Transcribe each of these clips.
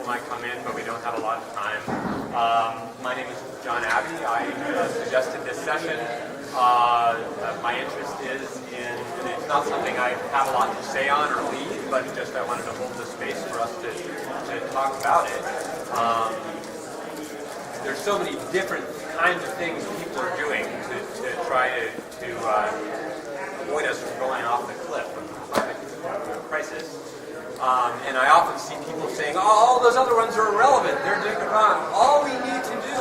people might come in, but we don't have a lot of time. My name is John Abbey. I suggested this session. My interest is in, and it's not something I have a lot to say on or lead, but just I wanted to hold the space for us to talk about it. There's so many different kinds of things people are doing to try to avoid us from going off the cliff of the climate crisis. And I often see people saying, oh, all those other ones are irrelevant, they're doing it wrong. All we need to do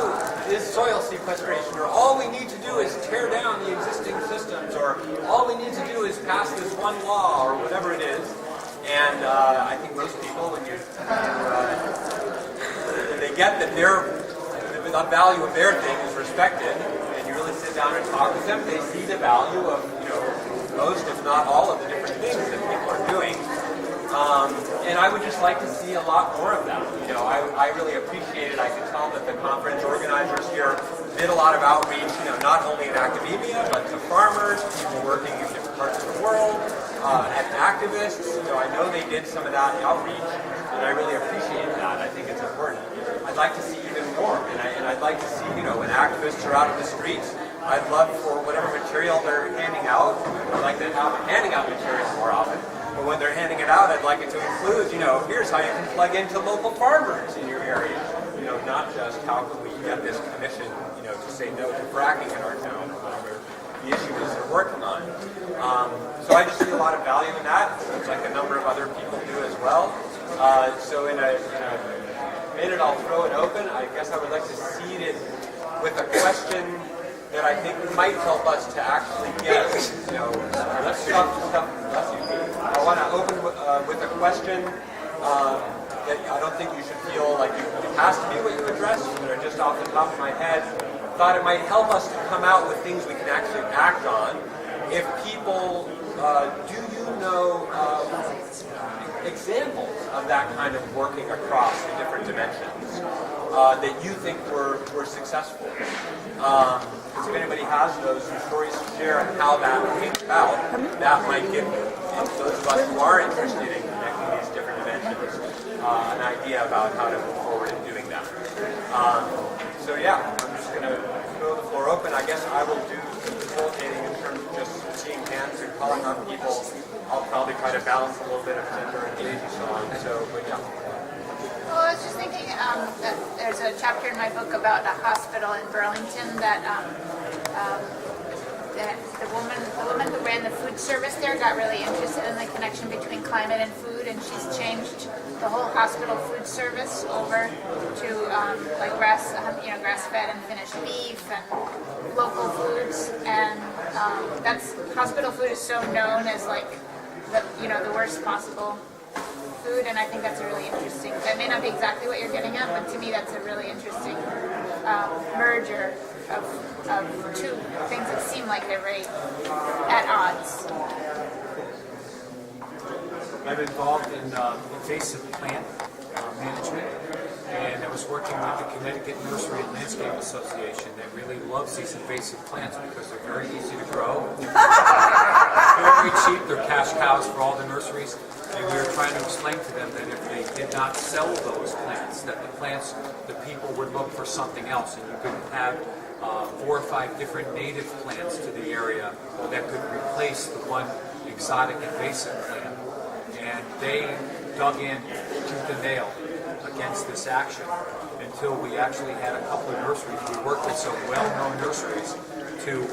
is soil sequestration, or all we need to do is tear down the existing systems, or all we need to do is pass this one law, or whatever it is. And I think most people, when they get that the value of their thing is respected, and you really sit down and talk with them, they see the value of most, if not all, of the different things that people are doing. And I would just like to see a lot more of that. I really appreciate it. I can tell that the conference organizers here did a lot of outreach, not only in academia, but to farmers, people working in different parts of the world, and activists. I know they did some of that outreach, and I really appreciate that. I think it's important. I'd like to see even more, and I'd like to see, when activists are out in the streets, I'd love for whatever material they're handing out, I'd like to have them handing out material more often. But when they're handing it out, I'd like it to include, here's how you can plug into local farmers in your area. Not just how can we get this commission, to say no to fracking in our town, or whatever the issue is they're working on. So I just see a lot of value in that. It seems like a number of other people do as well. So in a minute, I'll throw it open. I guess I would like to seed it with a question that I think might help us to actually get, let's stop the stuff. Bless you. I want to open with a question that I don't think you should feel like it has to be what you address, but are just off the top of my head. Thought it might help us to come out with things we can actually act on. If people, do you know examples of that kind of working across the different dimensions that you think were successful? If anybody has those stories to share and how that came about, that might give those of us who are interested in connecting these different dimensions an idea about how to move forward in doing that. So yeah, I'm just going to throw the floor open. I guess I will do some facilitating in terms of just seeing hands and calling on people. I'll probably try to balance a little bit of gender and age and so on. So, but yeah. Well, I was just thinking that there's a chapter in my book about a hospital in Burlington that the woman who ran the food service there got really interested in the connection between climate and food, and she's changed the whole hospital food service over to grass-fed and finished beef and local foods, and hospital food is so known as like the worst possible food, and I think that's a really interesting. That may not be exactly what you're getting at, but to me that's a really interesting merger of two things that seem like they're very at odds. I'm involved in invasive plant management, and I was working with the Connecticut Nursery and Landscape Association that really loves these invasive plants because they're very easy to grow. Very cheap, they're cash cows for all the nurseries, and we were trying to explain to them that if they did not sell those plants, that the people would look for something else, and you could have 4 or 5 different native plants to the area that could replace the one exotic invasive plant. And they dug in tooth and nail against this action until we actually had a couple of nurseries. We worked with some well-known nurseries to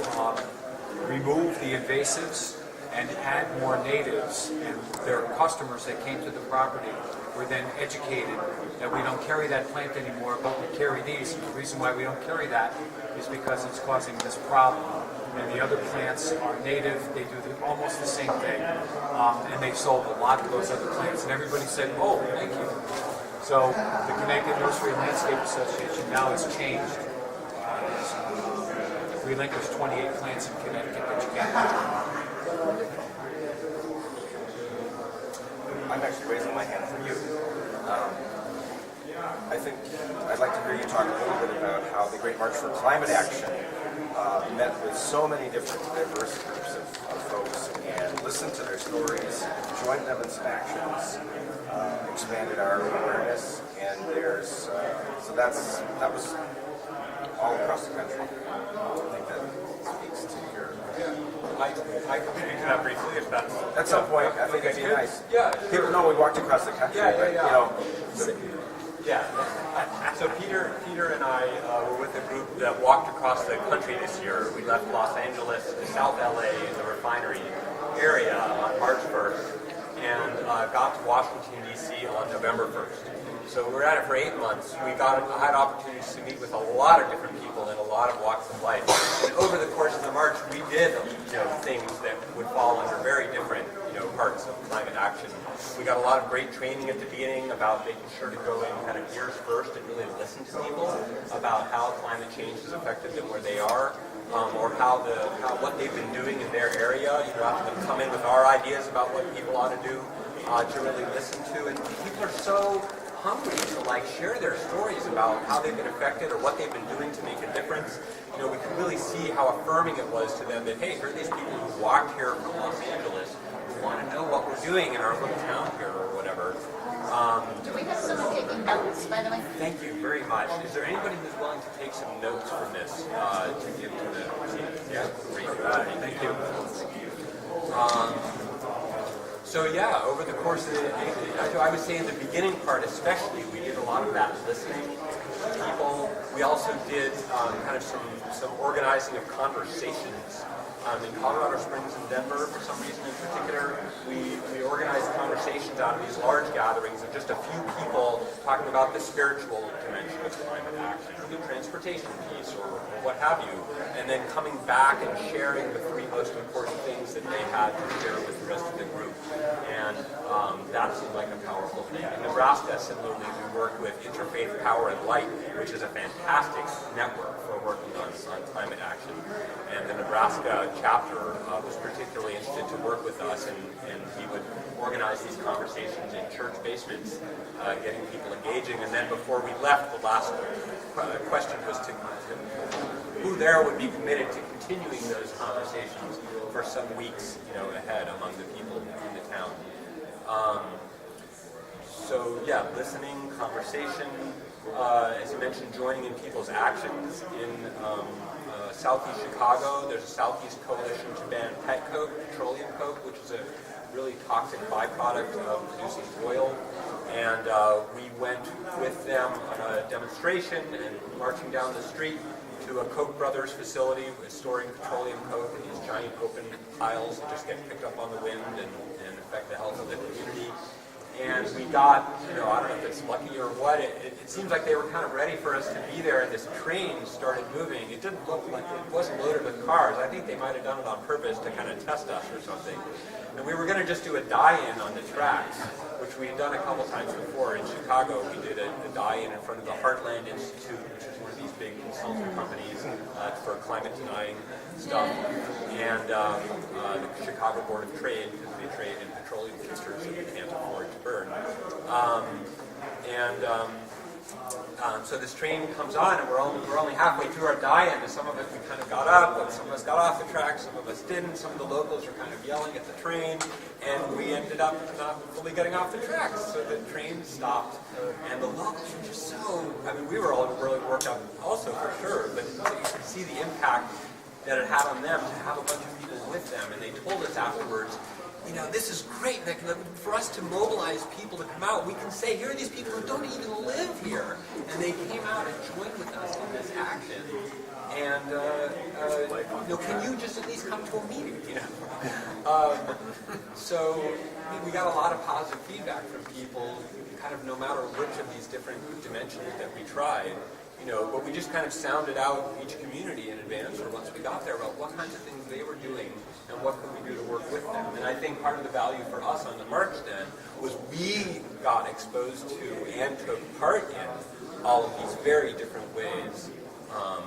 remove the invasives and add more natives, and their customers that came to the property were then educated that we don't carry that plant anymore, but we carry these. And the reason why we don't carry that is because it's causing this problem. And the other plants are native, they do almost the same thing, and they sold a lot of those other plants. And everybody said, oh, thank you. So the Connecticut Nursery and Landscape Association now has changed. We think there's 28 plants in Connecticut that you can't have. I'm actually raising my hand for you. I think I'd like to hear you talk a little bit about how the Great March for Climate Action met with so many different diverse groups of folks and listened to their stories, joined them in some actions, expanded our awareness, and So that was all across the country. I think that speaks to your. I can speak to that briefly if that's... At some point, I think it'd be nice. Yeah, People know we walked across the country, Yeah, but yeah. you know, Yeah. So Peter and I were with a group that walked across the country this year. We left Los Angeles to South LA in the refinery area on March 1st and got to Washington, D.C. on November 1st. So we were at it for 8 months. I had opportunities to meet with a lot of different people in a lot of walks of life. And over the course of the march, we did things that would fall under very different parts of climate action. We got a lot of great training at the beginning about making sure to go in kind of ears first and really listen to people about how climate change has affected them where they are, or what they've been doing in their area. Rather than come in with our ideas about what people ought to do, to really listen to. And people are so hungry to share their stories about how they've been affected or what they've been doing to make a difference. We could really see how affirming it was to them that, hey, here are these people who walked here from Los Angeles who want to know what we're doing in our little town here or whatever. Do we have someone taking notes, by the way? Thank you very much. Is there anybody who's willing to take some notes from this to give to the proceedings? Yeah, great. Thank you. So yeah, over the course of I would say in the beginning part especially, we did a lot of that listening to people. We also did kind of some organizing of conversations. In Colorado Springs and Denver, for some reason in particular, we organized conversations out of these large gatherings of just a few people talking about the spiritual dimension of climate action, or the transportation piece, or what have you, and then coming back and sharing the three most important things that they had to share with the rest of the group. And that seemed like a powerful thing. In Nebraska, similarly, we worked with Interfaith Power and Light, which is a fantastic network for working on climate action. And the Nebraska chapter was particularly interested to work with us, and he would organize these conversations in church basements, getting people engaging. And then before we left, the last question was to who there would be committed to continuing those conversations for some weeks, ahead among the people in the town. So yeah, listening, conversation, as you mentioned, joining in people's actions. In Southeast Chicago, there's a Southeast Coalition to ban pet coke, petroleum coke, which is a really toxic byproduct of producing oil. And we went with them on a demonstration and marching down the street to a Koch brothers facility storing petroleum coke in these giant open piles that just get picked up on the wind and affect the health of the community. And we got, I don't know if it's lucky or what, it seems like they were kind of ready for us to be there, and this train started moving. It didn't look like it wasn't loaded with cars. I think they might have done it on purpose to kind of test us or something. And we were going to just do a die-in on the tracks, which we had done a couple times before. In Chicago, we did a die-in in front of the Heartland Institute, which is one of these big consulting companies for climate-denying stuff, and the Chicago Board of Trade, because they trade in petroleum futures that we can't afford to burn. So this train comes on, and we're only halfway through our die-in, and some of us we kind of got up, but some of us got off the track, some of us didn't. Some of the locals were kind of yelling at the train, and we ended up not fully getting off the tracks. So the train stopped, and the locals were just so, we were all really worked up also for sure, but you could see the impact that it had on them to have a bunch of people with them, and they told us afterwards, this is great. For us to mobilize people to come out, we can say, here are these people who don't even live here. And they came out and joined with us in this action. And, can you just at least come to a meeting, So we got a lot of positive feedback from people, kind of no matter which of these different dimensions that we tried. But we just kind of sounded out each community in advance, or once we got there, about what kinds of things they were doing and what could we do to work with them. And I think part of the value for us on the march then was we got exposed to and took part in all of these very different ways of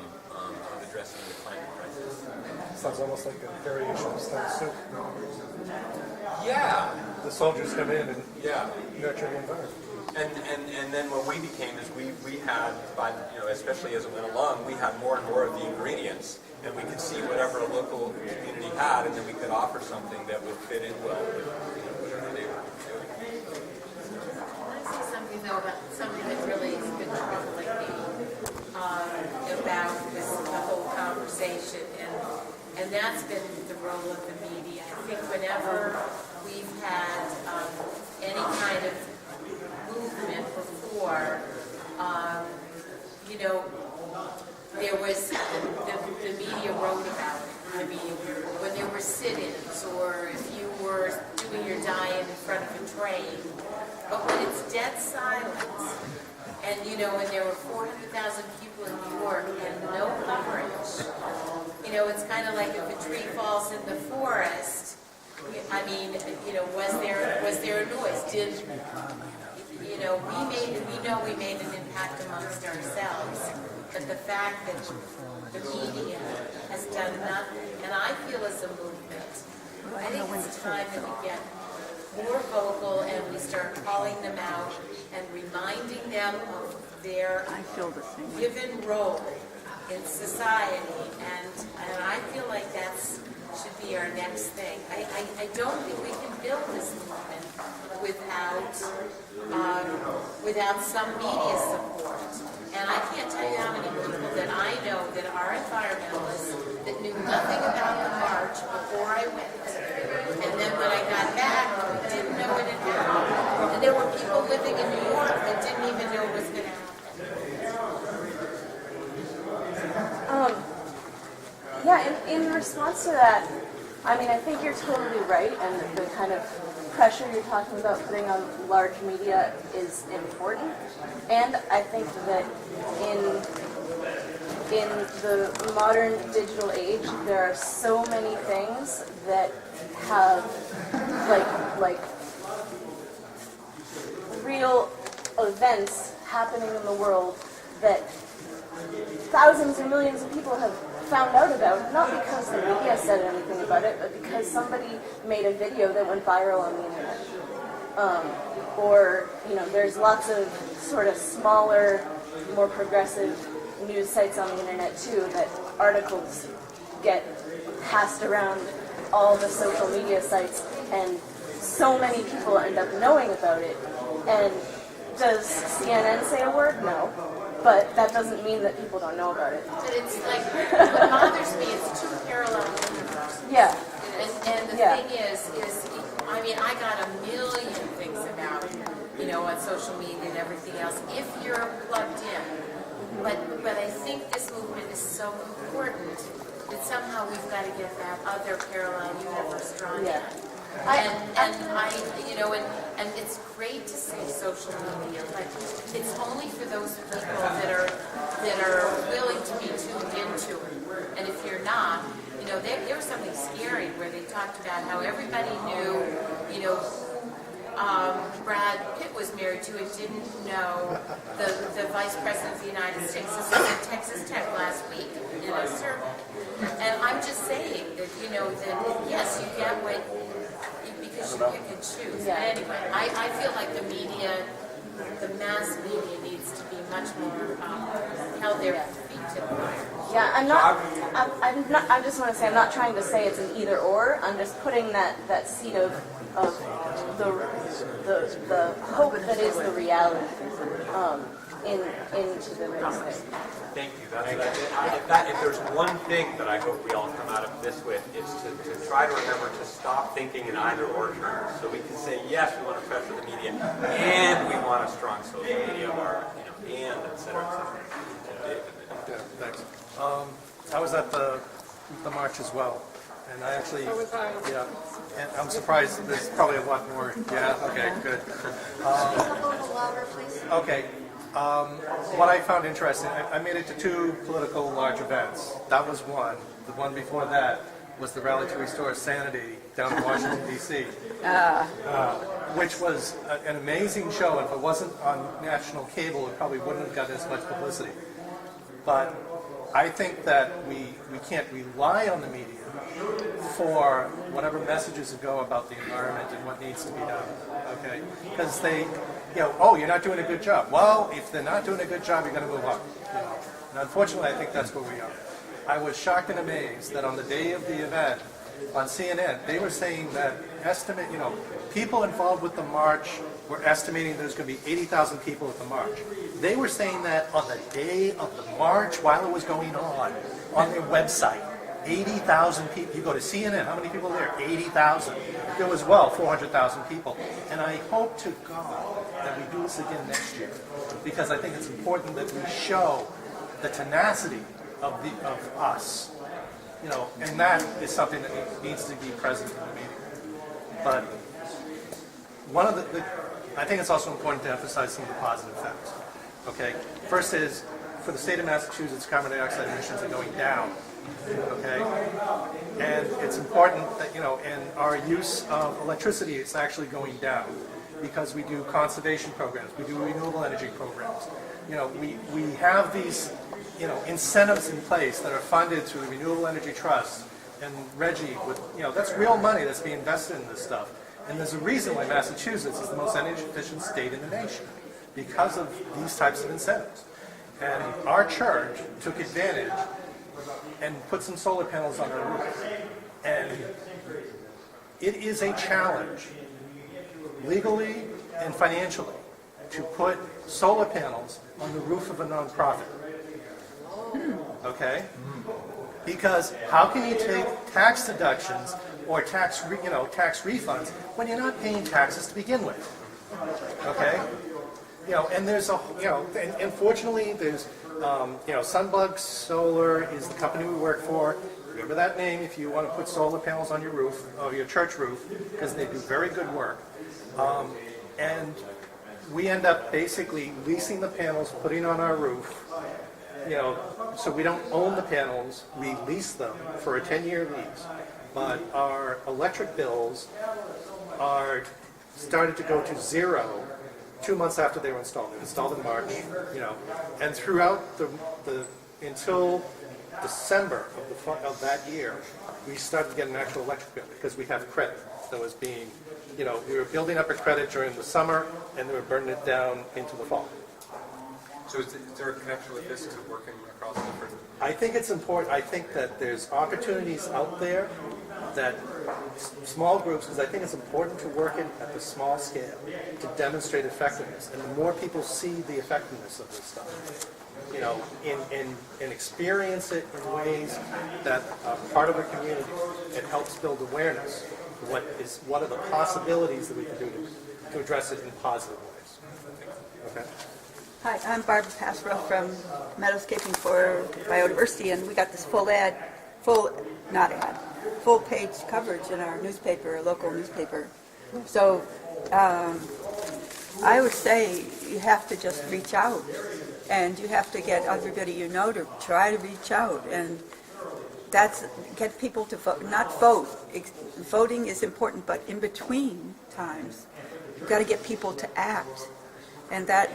addressing the climate crisis. Sounds almost like a variation of Stone Soup. Yeah. The soldiers come in and Yeah. nurture the environment. And then what we became is we had, especially as it went along, we had more and more of the ingredients, and we could see whatever a local community had, and then we could offer something that would fit in well with whatever they were doing. I want to say something though about something that really stood with people like me. that's been the role of the media. I think whenever we've had any kind of movement before, you know, there was, the media wrote about it. I mean, when there were sit-ins, or if you were doing your die-in in front of a train. But when it's dead silence, and you know, when there were 400,000 people in New York and no coverage, you know, it's kind of like if a tree falls in the forest. I mean, you know, was there a noise? Did, you know, we made an impact amongst ourselves, but the fact that the media has done nothing, and I feel as a movement, I think it's time that we get more vocal and we start calling them out and reminding them of their given role in society, and I feel like that's should be our next thing. I don't think we can build this movement without some media support. And I can't tell you how many people that I know that are environmentalists that knew nothing about the march before I went. And then when I got back, didn't know it had happened. And there were people living in New York that didn't even know it was going to happen. Yeah, in response to that, I mean, I think you're totally right, and the kind of pressure you're talking about putting on large media is important. And I think that in the modern digital age, there are so many things that have like real events happening in the world that thousands or millions of people have found out about, not because the media said anything about it, but because somebody made a video that went viral on the internet. Or, you know, there's lots of sort of smaller, more progressive news sites on the internet too, that articles get passed around all the social media sites, and so many people end up knowing about it. And does CNN say a word? No. But that doesn't mean that people don't know about it. But it's like, what bothers me, it's two parallel universes. Yeah. And the thing is, I mean, I got a million things about, you know, on social media and everything else, if you're plugged in. But I think this movement is so important that somehow we've got to get that other parallel universe drawn in. And it's great to say social media, but it's only for those people that are willing to be tuned into it. And if you're not, you know, there was something scary where they talked about how everybody knew, you know, who Brad Pitt was married to and didn't know the Vice President of the United States. This was at Texas Tech last week in a survey. And I'm just saying that, you know, that yes, you get what, because you pick and choose. Yeah. But anyway, I feel like the media, the mass media needs to be much more held their feet to the fire. Yeah, I just want to say, I'm not trying to say it's an either or. I'm just putting that seed of the hope that is the reality into the mix. Thank you. If there's one thing that I hope we all come out of this with, is to try to remember to stop thinking in either or terms. So we can say, yes, we want to pressure the media, and we want a strong social media of our, you know, and et cetera, et cetera. Yeah, thanks. I was at the march as well, and I actually, yeah, and I'm surprised there's probably a lot more. Yeah, okay, good. Okay. What I found interesting, I made it to two political large events. That was one. The one before that was the Rally to Restore Sanity down in Washington, D.C., which was an amazing show. If it wasn't on national cable, it probably wouldn't have gotten as much publicity. But I think that we can't rely on the media for whatever messages go about the environment and what needs to be done, okay? Because they, you know, oh, you're not doing a good job. Well, if they're not doing a good job, you're going to move on. You know? And unfortunately, I think that's where we are. I was shocked and amazed that on the day of the event on CNN, they were saying that people involved with the march were estimating there's going to be 80,000 people at the march. They were saying that on the day of the march while it was going on their website. 80,000 people. You go to CNN, how many people are there? 80,000. There was, well, 400,000 people. And I hope to God that we do this again next year, because I think it's important that we show the tenacity of us, you know, and that is something that needs to be present in the meeting. But one of I think it's also important to emphasize some of the positive facts. Okay, first is, for the state of Massachusetts, carbon dioxide emissions are going down. Okay, and it's important that, you know, and our use of electricity is actually going down because we do conservation programs, we do renewable energy programs. You know, we have these, you know, incentives in place that are funded through the Renewable Energy Trust and RGGI. With, you know, that's real money that's being invested in this stuff. And there's a reason why Massachusetts is the most energy efficient state in the nation, because of these types of incentives. And our church took advantage and put some solar panels on our roof. And it is a challenge, legally and financially, to put solar panels on the roof of a nonprofit. Okay? Because how can you take tax deductions or tax refunds when you're not paying taxes to begin with? Okay? You know, and there's a, you know, and fortunately there's, you know, Sunbug Solar is the company we work for. Remember that name if you want to put solar panels on your roof, or your church roof, because they do very good work. And we end up basically leasing the panels, putting on our roof, you know, so we don't own the panels, we lease them for a 10-year lease. But our electric bills are started to go to zero 2 months after they were installed. They were installed in March, you know, and throughout the until December of that year, we started to get an actual electric bill because we have credit that was being, you know, we were building up a credit during the summer and they were burning it down into the fall. So is there a connection with this? Is it working across different? I think it's important. I think that there's opportunities out there that small groups, because I think it's important to work it at the small scale to demonstrate effectiveness. And the more people see the effectiveness of this stuff, you know, and experience it in ways that are part of a community, it helps build awareness. What are the possibilities that we can do to address it in positive ways? Okay. Hi, I'm Barbara Passero from Meadowscaping for Biodiversity, and we got this full page coverage in our newspaper, local newspaper. So I would say you have to just reach out, and you have to get everybody you know to try to reach out, and get people to vote, not vote. Voting is important, but in between times, you've got to get people to act, and that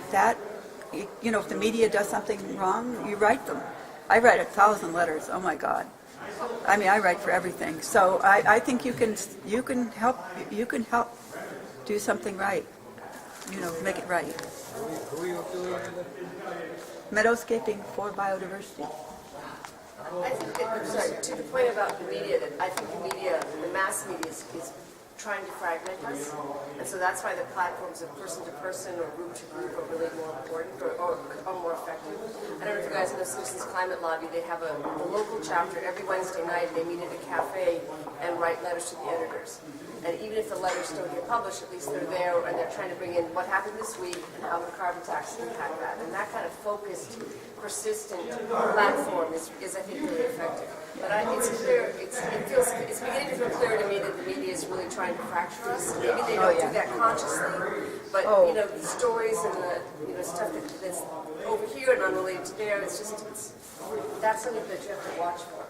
you know, if the media does something wrong, you write them. I write 1,000 letters. Oh my God. I mean, I write for everything. So I think you can help do something right. You know, make it right. Who are you affiliated with? Meadowscaping for Biodiversity. I think that, to the point about the media, that I think the mass media is trying to fragment us, and so that's why the platforms of person to person or group to group are really more important or more effective. I don't know if you guys know Citizens Climate Lobby. They have a local chapter every Wednesday night. They meet at a cafe and write letters to the editors. And even if the letters don't get published, at least they're there and they're trying to bring in what happened this week and how the carbon tax impact that. And that kind of focused, persistent platform is I think, really effective. But it's clear, it's beginning to feel clear to me that the media is really trying to fracture us. Maybe they don't do that consciously, but you know, the stories and the stuff that's over here and unrelated to there, that's something that you have to watch for.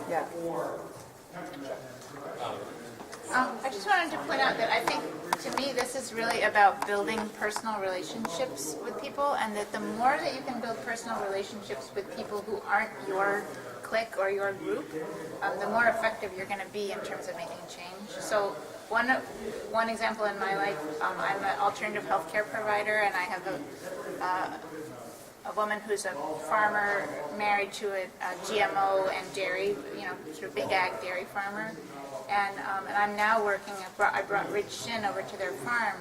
Yeah. I just wanted to point out that I think, to me, this is really about building personal relationships with people, and that the more that you can build personal relationships with people who aren't your clique or your group, the more effective you're going to be in terms of making change. So one example in my life, I'm an alternative healthcare provider, and I have a woman who's a farmer married to a GMO and dairy, you know, sort of big ag dairy farmer. And I'm now working, I brought Rich Shin over to their farm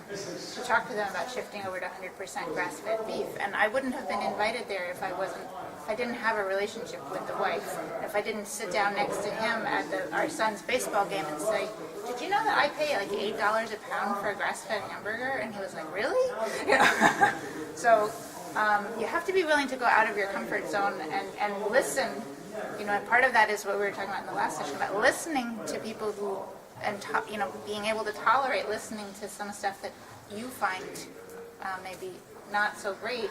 to talk to them about shifting over to 100% grass-fed beef. And I wouldn't have been invited there if I wasn't I didn't have a relationship with the wife, if I didn't sit down next to him at our son's baseball game and say, did you know that I pay like $8 a pound for a grass-fed hamburger? And he was like, really? You know? So you have to be willing to go out of your comfort zone and listen. You know, and part of that is what we were talking about in the last session, about listening to people who, you know, being able to tolerate listening to some stuff that you find maybe not so great,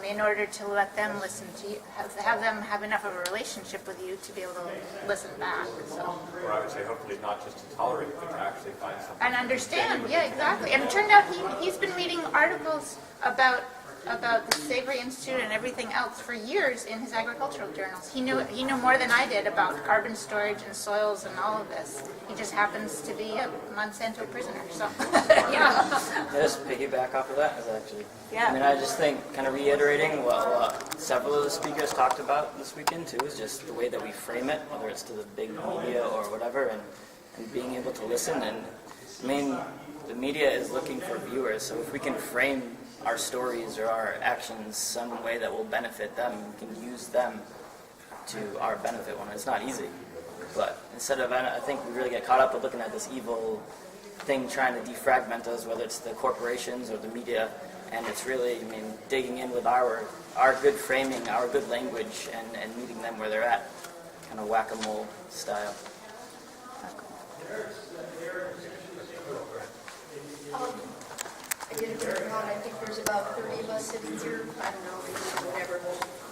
in order to let them listen to you, have them have enough of a relationship with you to be able to listen back. So. Or I would say hopefully not just to tolerate it, but to actually find something. And understand, yeah, exactly. And it turned out he's been reading articles about the Savory Institute and everything else for years in his agricultural journals. He knew more than I did about carbon storage and soils and all of this. He just happens to be a Monsanto prisoner. So, yeah. Just piggyback off of that is actually. Yeah. I mean, I just think, kind of reiterating what several of the speakers talked about this weekend too, is just the way that we frame it, whether it's to the big media or whatever, and being able to listen. And I mean, the media is looking for viewers, so if we can frame our stories or our actions some way that will benefit them, we can use them to our benefit when it's not easy. But instead of, I think we really get caught up with looking at this evil thing trying to defragment us, whether it's the corporations or the media, and it's really, I mean, digging in with our good framing, our good language, and meeting them where they're at, kind of whack-a-mole style. I did a bit of count. I think there's about 30 of us sitting here. I don't know, maybe whatever.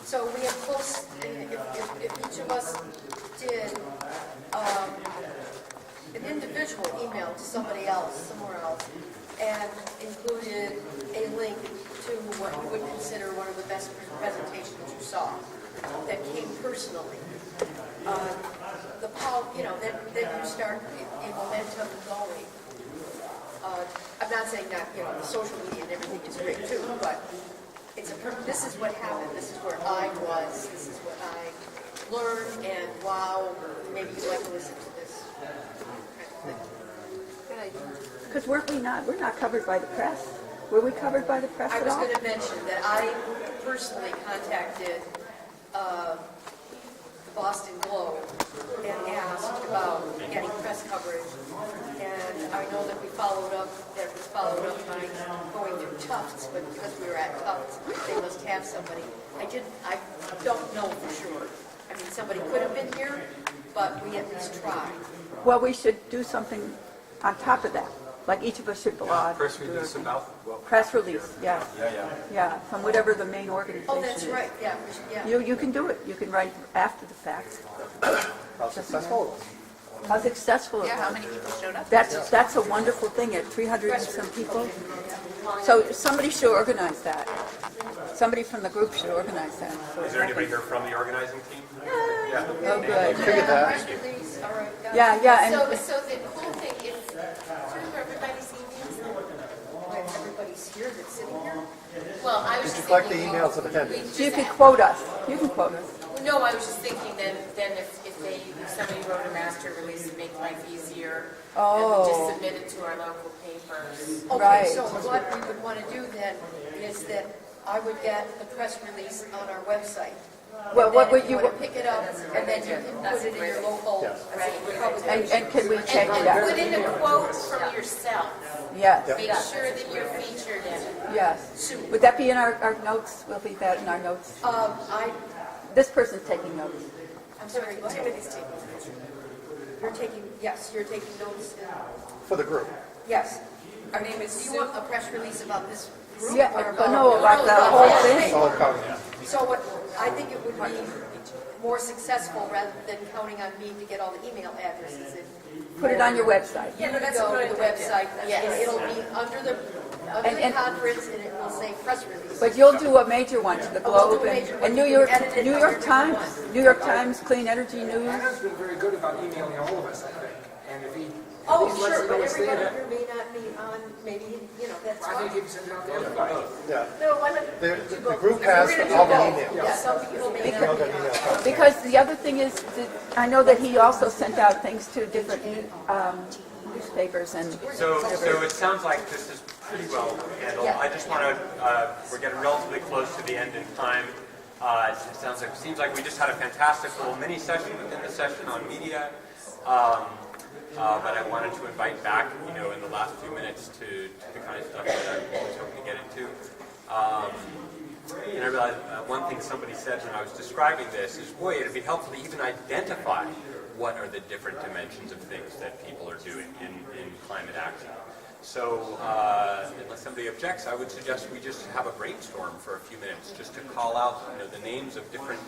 So we have close, if each of us did an individual email to somebody else, somewhere else, and included a link to what you would consider one of the best presentations you saw that came personally. Then you start a momentum going. I'm not saying that, you know, the social media and everything is great too, but this is what happened. This is where I was. This is what I learned, and wow, maybe you'd like to listen to this kind of thing. Good idea. Because we're not covered by the press. Were we covered by the press I at was all? going to mention that I personally contacted the Boston Globe and asked about getting press coverage, and I know that was followed up by going through Tufts, but because we were at Tufts, they must have somebody. I don't know for sure. I mean, somebody could have been here, but we at least tried. Well, we should do something on top of that. Like each of us should blog. Press release about, well, Press release, yeah. Yeah. Yeah, from whatever the main organization Oh, that's is. right, yeah. You can do it. You can write after the fact. How successful? How successful it Yeah, how was. many people showed up? That's a wonderful thing at 300 and some people. So somebody should organize that. Somebody from the group should organize that. Is there anybody here from the organizing team? Oh, good. Figured that. Press release, all right. got it. Yeah, and So the cool thing is, through everybody's emails, Wait, everybody's here that's sitting here? well, I was Did just you collect the thinking, emails of attendees? you can quote us. You can quote us. no, I was just thinking then if somebody wrote a master release to make life easier, and we just Oh. submit it to our local papers. Okay, Right. so what we would want to do then is that I would get the press release on our website. Well, And what then would if you, want to pick it up, and then you can put it in your local publication. and can we change And that? put in a quote from yourself. Yes, Make sure that you're featured in it. yes. Would that be in our notes? We'll leave that in our notes. This person's taking notes. I'm sorry, Timothy's taking notes. You're taking notes. For the group. Yes. Our name is, do you want a press release about this group? Yeah, or but no, about the whole thing. Solid cover. So what, I think it would be more successful rather than counting on me to get all the email addresses. Put it on your website. Yeah, that's go to the website. Yes. It'll be under the And- conference, and it will say press release. But you'll do a major one to the we'll Globe do a major one. and New You York, can edit it New under York different Times, one. New York Times, Clean Energy News. Adam's been very good about emailing all of us, I think. And if he, Oh, if he sure, lets but it stay everybody there, here may not be on, maybe, that's I think fine. he can send it out to everybody. Yeah. No, why not? The group has all the emails. Yeah, some people may We all not got be on. emails. Because the other thing is, that I know that he also sent out things to different newspapers and, So it sounds like this is pretty well handled. Yeah. I just want to, we're getting relatively close to the end in time. Seems like we just had a fantastic little mini session within the session on media. But I wanted to invite back, in the last few minutes to the kind of stuff that I was hoping to get into. And I realized one thing somebody said when I was describing this is, boy, it'd be helpful to even identify what are the different dimensions of things that people are doing in climate action. So, unless somebody objects, I would suggest we just have a brainstorm for a few minutes, just to call out, the names of different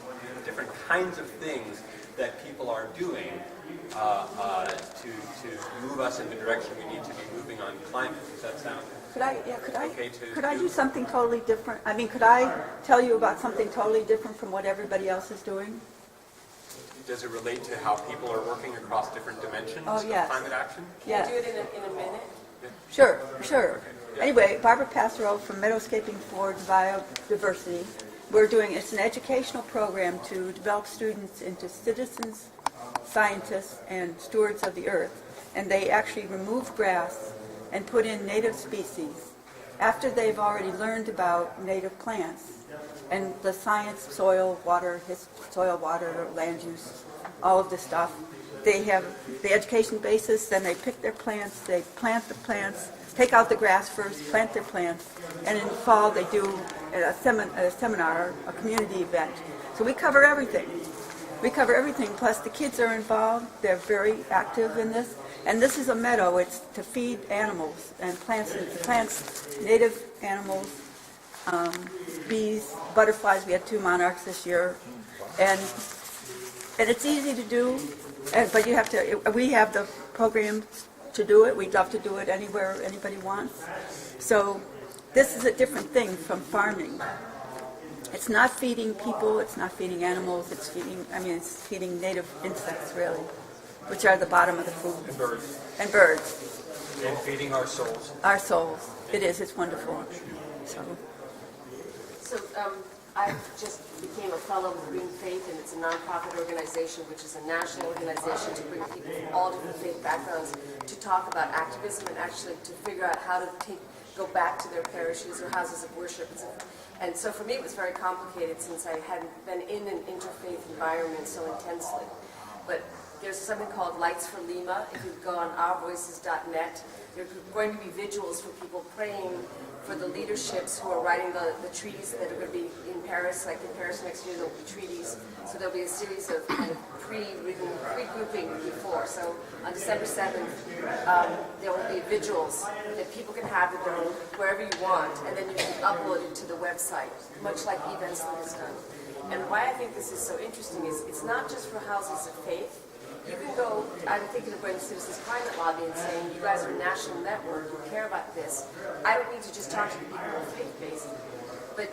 kinds of things that people are doing to move us in the direction we need to be moving on climate. Does that sound okay? Could I do something totally different? I mean, could I tell you about something totally different from what everybody else is doing? Does it relate to how people are working across different dimensions Oh, yes. of climate action? Yes. Do it in a minute. Sure. Anyway, Barbara Passero from Meadowscaping for Biodiversity. It's an educational program to develop students into citizens, scientists, and stewards of the earth. And they actually remove grass and put in native species after they've already learned about native plants and the science, soil, water, land use, all of this stuff. They have the education basis, then they pick their plants, they plant the plants, take out the grass first, plant their plants, and in the fall they do a seminar, a community event. So we cover everything. Plus the kids are involved, they're very active in this. And this is a meadow, it's to feed animals and plants, native animals, bees, butterflies. We had 2 monarchs this year. And it's easy to do. But we have the programs to do it. We'd love to do it anywhere anybody wants. So this is a different thing from farming. It's not feeding people, it's not feeding animals, it's feeding native insects, really, which are the bottom of the food. And birds. And feeding our souls. Our souls. It's wonderful. So I just became a fellow with Green Faith, and it's a nonprofit organization, which is a national organization to bring people from all different faith backgrounds to talk about activism and actually to figure out how to go back to their parishes or houses of worship. And so for me, it was very complicated since I hadn't been in an interfaith environment so intensely. But there's something called Lights for Lima. If you go on ourvoices.net, there are going to be vigils for people praying for the leaderships who are writing the treaties that are going to be in Paris. Like in Paris next year, there will be treaties. So there'll be a series of kind of pre-grouping before. So on December 7th, there will be vigils that people can have at their own, wherever you want, and then you can upload it to the website, much like eVensling has done. And why I think this is so interesting is it's not just for houses of faith. You can go, I'm thinking of going to Citizens Climate Lobby and saying, you guys are a national network, you care about this. I don't need to just talk to the people who are faith-based, but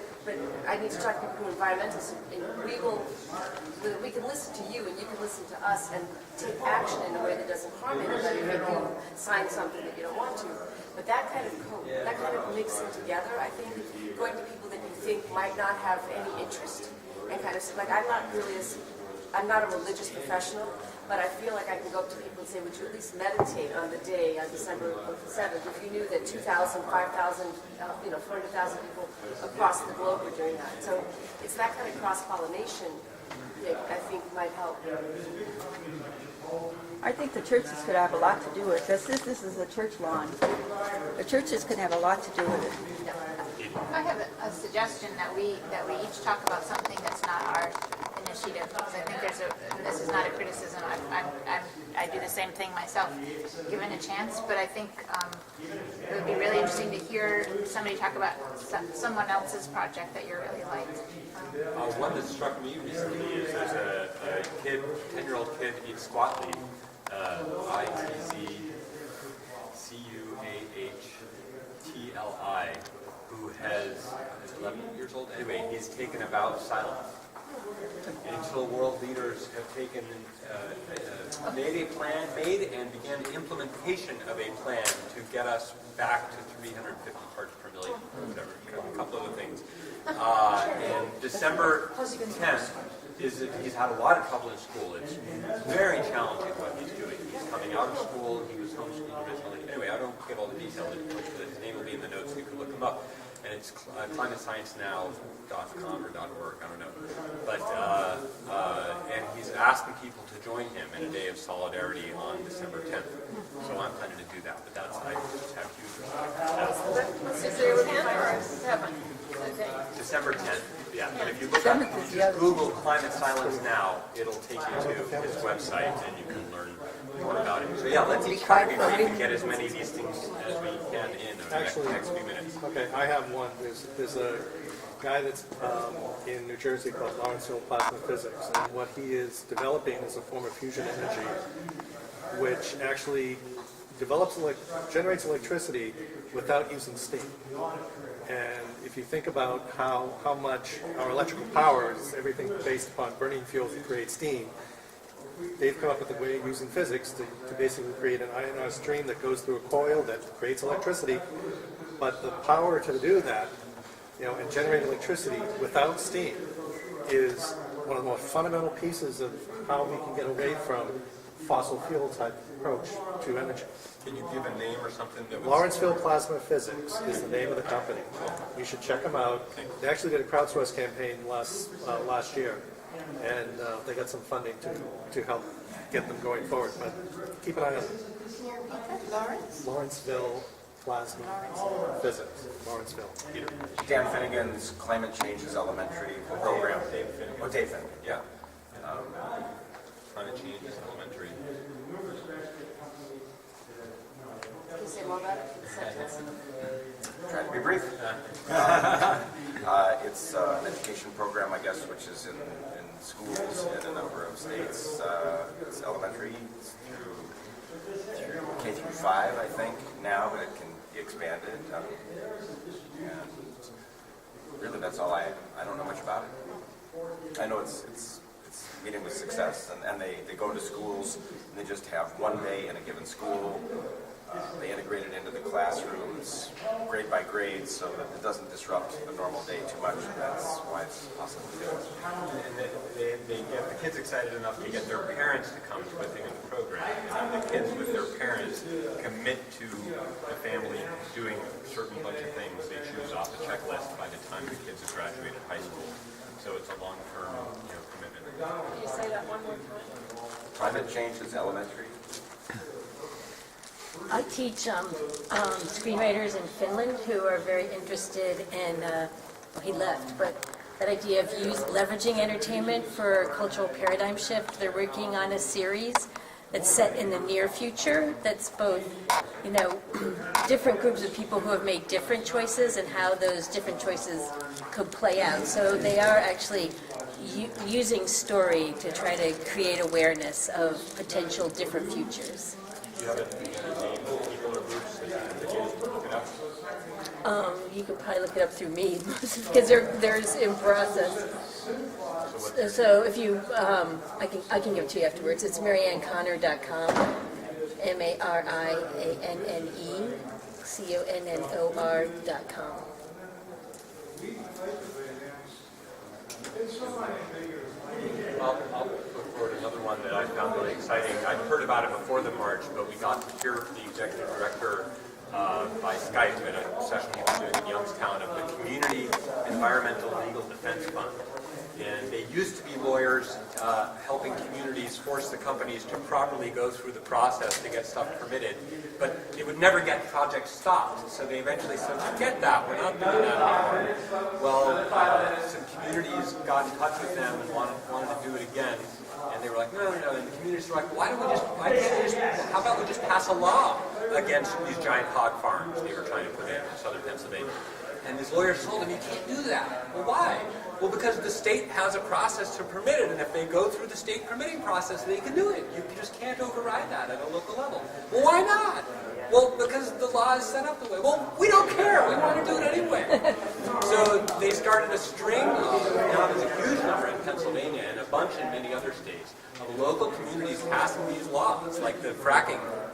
I need to talk to people who are environmentalists, and we can listen to you and you can listen to us and take action in a way that doesn't harm anybody if you sign something that you don't want to. But that kind of mixing together, I think, going to people that you think might not have any interest, and kind of, like I'm not a religious professional, but I feel like I can go up to people and say, would you at least meditate on the day, on December 7th, if you knew that 2,000, 5,000, 400,000 people across the globe were doing that. So it's that kind of cross-pollination that I think might help. I think the churches could have a lot to do with this. This is a church lawn. The churches could have a lot to do with it. I have a suggestion that we each talk about something that's not our initiative, because I think this is not a criticism. I do the same thing myself, given a chance. But I think it would be really interesting to hear somebody talk about someone else's project that you really liked. One that struck me recently is there's a 10-year-old kid in Squat League, ITZCUAHTLI, who is 11 years old. Anyway, he's taken a vow of silence until world leaders have taken, made and began implementation of a plan to get us back to 350 parts per million, or whatever, a couple other things. And December 10th, he's had a lot of trouble in school. It's very challenging what he's doing. He's coming out of school. He was homeschooled originally. Anyway, I don't get all the details, but his name will be in the notes. You can look him up. and it's climatesciencenow.com or .org, I don't know. But and he's asking people to join him in a day of solidarity on December 10th. So I'm planning to do that, but that's I just have huge respect. Is there a 10 or a 7? December 10th. Yeah, and if you look up, just Google Climate Silence Now, it'll take you to his website and you can learn more about it. So yeah, let's each try to be brief and get as many of these things as we can in the next few minutes. Okay, I have one. There's a guy that's in New Jersey called Lawrenceville Plasma Physics, and what he is developing is a form of fusion energy, which actually generates electricity without using steam. And if you think about how much our electrical power is everything based upon burning fuels to create steam, they've come up with a way using physics to basically create an ionized stream that goes through a coil that creates electricity. But the power to do that, and generate electricity without steam is one of the most fundamental pieces of how we can get away from fossil fuel type approach to energy. Can you give a name or something that was... Lawrenceville Plasma Physics is the name of the company. You should check them out. They actually did a crowdsource campaign last year, and they got some funding to help get them going forward. But keep an eye on it. Lawrenceville Plasma Physics. Lawrenceville. Peter. Dan Finnegan's Climate Change is Elementary program. Dave Finnegan. Oh, Dave Finnegan. Yeah. Climate change is elementary. Can you say more about it in a sentence? Try to be brief. It's an education program, I guess, which is in schools in a number of states. It's elementary through K through 5, I think, now, but it can be expanded. And really, that's all I don't know much about it. I know it's meeting with success, and they go to schools, and they just have one day in a given school. They integrate it into the classrooms, grade by grade, so that it doesn't disrupt the normal day too much, and that's why it's possible to do it. And they get the kids excited enough to get their parents to come to with them in the program. And the kids with their parents commit to the family doing a certain bunch of things they choose off the checklist by the time the kids have graduated high school. So it's a long-term commitment. Can you say that one more time? Climate change is elementary. I teach screenwriters in Finland who are very interested in, he left, but that idea of leveraging entertainment for cultural paradigm shift. They're working on a series that's set in the near future that's both, different groups of people who have made different choices and how those different choices could play out. So they are actually using story to try to create awareness of potential different futures. Do you have any names of people or groups that you can look it up? You could probably look it up through me because there's in process. So if you, I can give it to you afterwards. It's MarianneConnor.com, MarianneConnor.com. I'll put forward another one that I found really exciting. I'd heard about it before the march, but we got to hear the executive director by Skype at a session he was doing in Youngstown of the Community Environmental Legal Defense Fund. And they used to be lawyers helping communities force the companies to properly go through the process to get stuff permitted, but they would never get projects stopped. So they eventually said, forget that, we're not doing that anymore. Well, some communities got in touch with them and wanted to do it again. And they were like, no. And the communities were like, how about we just pass a law against these giant hog farms they were trying to put in southern Pennsylvania? And these lawyers told them, you can't do that. Well, why? Well, because the state has a process to permit it, and if they go through the state permitting process, they can do it. You just can't override that at a local level. Well, why not? Well, because the law is set up the way. Well, we don't care. We want to do it anyway. So they started a string of, now there's a huge number in Pennsylvania and a bunch in many other states, of local communities passing these laws, like the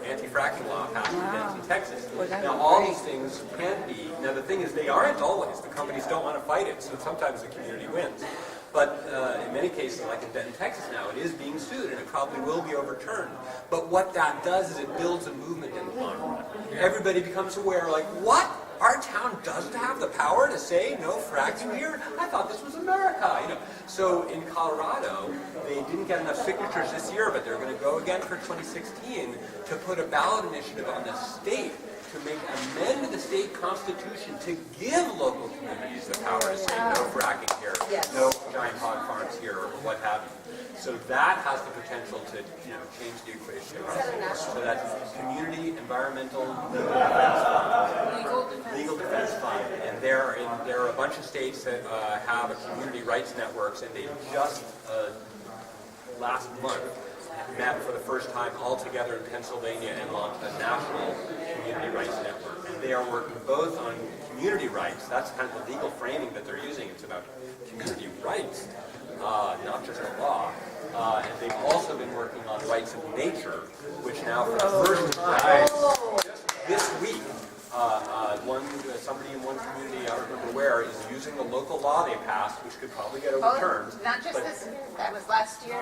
anti-fracking law passed in Texas. Now, all these things can be, now the thing is, they aren't always. The companies don't want to fight it, so sometimes the community wins. But in many cases, like in Denton, Texas now, it is being sued, and it probably will be overturned. But what that does is it builds a movement in the long run. Everybody becomes aware, like, what? our town doesn't have the power to say no fracking here? I thought this was America, you know. So in Colorado, they didn't get enough signatures this year, but they're going to go again for 2016 to put a ballot initiative on the state to amend the state constitution to give local communities the power to say no fracking here, no giant hog farms here, or what have you. So that has the potential to, change the equation. So that's Community Environmental Legal Defense Fund, and there are a bunch of states that have a community rights networks, and they just last month met for the first time all together in Pennsylvania and launched a national community rights network. And they are working both on community rights, that's kind of the legal framing that they're using, it's about community rights, not just a law. And they've also been working on rights of nature, which now for the first time, just this week, somebody in one community, I don't remember where, is using the local law they passed, which could probably get overturned. Not just this year, that was last year.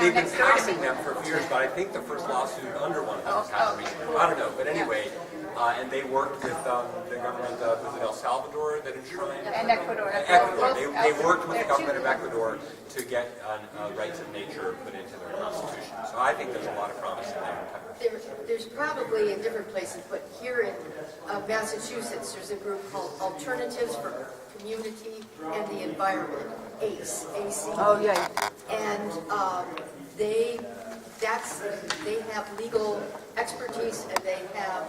They've been passing them for years, but I think the first lawsuit under one of them was passed recently. I don't know, but anyway, and they worked with the government of El Salvador that enshrined. And Ecuador. Ecuador. They worked with the government of Ecuador to get rights of nature put into their constitution. So I think there's a lot of promise in there. There's probably in different places, but here in Massachusetts, there's a group called Alternatives for Community and the Environment, ACE, ACE. Oh, yeah. And they have legal expertise, and they have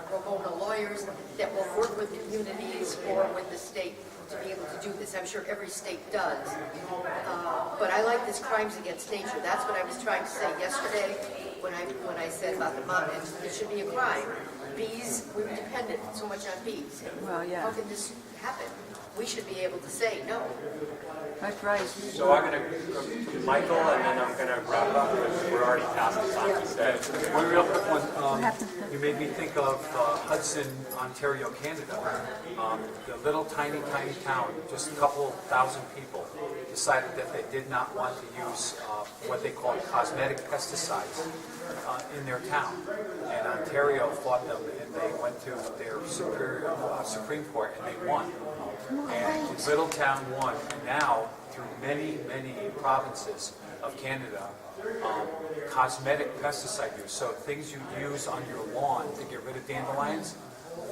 pro bono lawyers that will work with communities or with the state to be able to do this. I'm sure every state does. But I like this crimes against nature. That's what I was trying to say yesterday when I said about the mountains. It should be a crime. Bees, we're dependent so much on bees. Well, yeah. How can this happen? We should be able to say no. That's right. So I'm going to go to Michael, and then I'm going to wrap up because we're already past the time we said. One real quick one. You made me think of Hudson, Ontario, Canada. The little tiny town, just a couple thousand people, decided that they did not want to use what they called cosmetic pesticides in their town. And Ontario fought them, and they went to their Supreme Court, and they won. And little town won. And now, through many provinces of Canada, cosmetic pesticide use, so things you use on your lawn to get rid of dandelions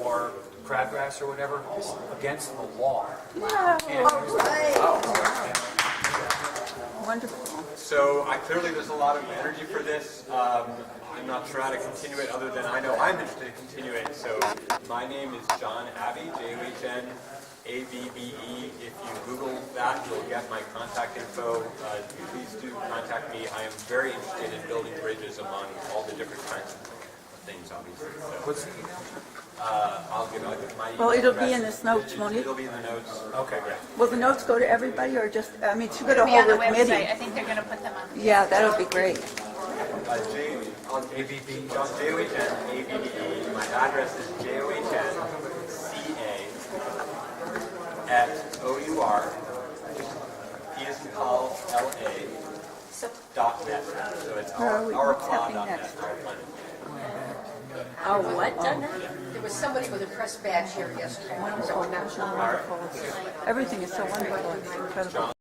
or crabgrass or whatever, is against the law. Yeah. And Wonderful. So clearly there's a lot of energy for this. I'm not sure how to continue it other than I know I'm interested in continuing it. So my name is John Abbey, John ABBE. If you Google that, you'll get my contact info. Please do contact me. I am very interested in building bridges among all the different kinds of things, obviously. So, what's the email? I'll give my email Well, it'll be address. in this notes, won't it? It'll be in the notes. Okay, great. Will the notes go to everybody, or just, I mean, to go to Be on whole the committee? website. I think they're going to put them on. Yeah, that'll be great. ABB, John ABBE. My address is JOHNCA@OUR, P as in Paul, LA, .net. So it's Where are we? our What's happening .net, next? our planet. Oh, what? There was somebody with a press badge here yesterday. Wonderful. Everything is so wonderful. It's incredible.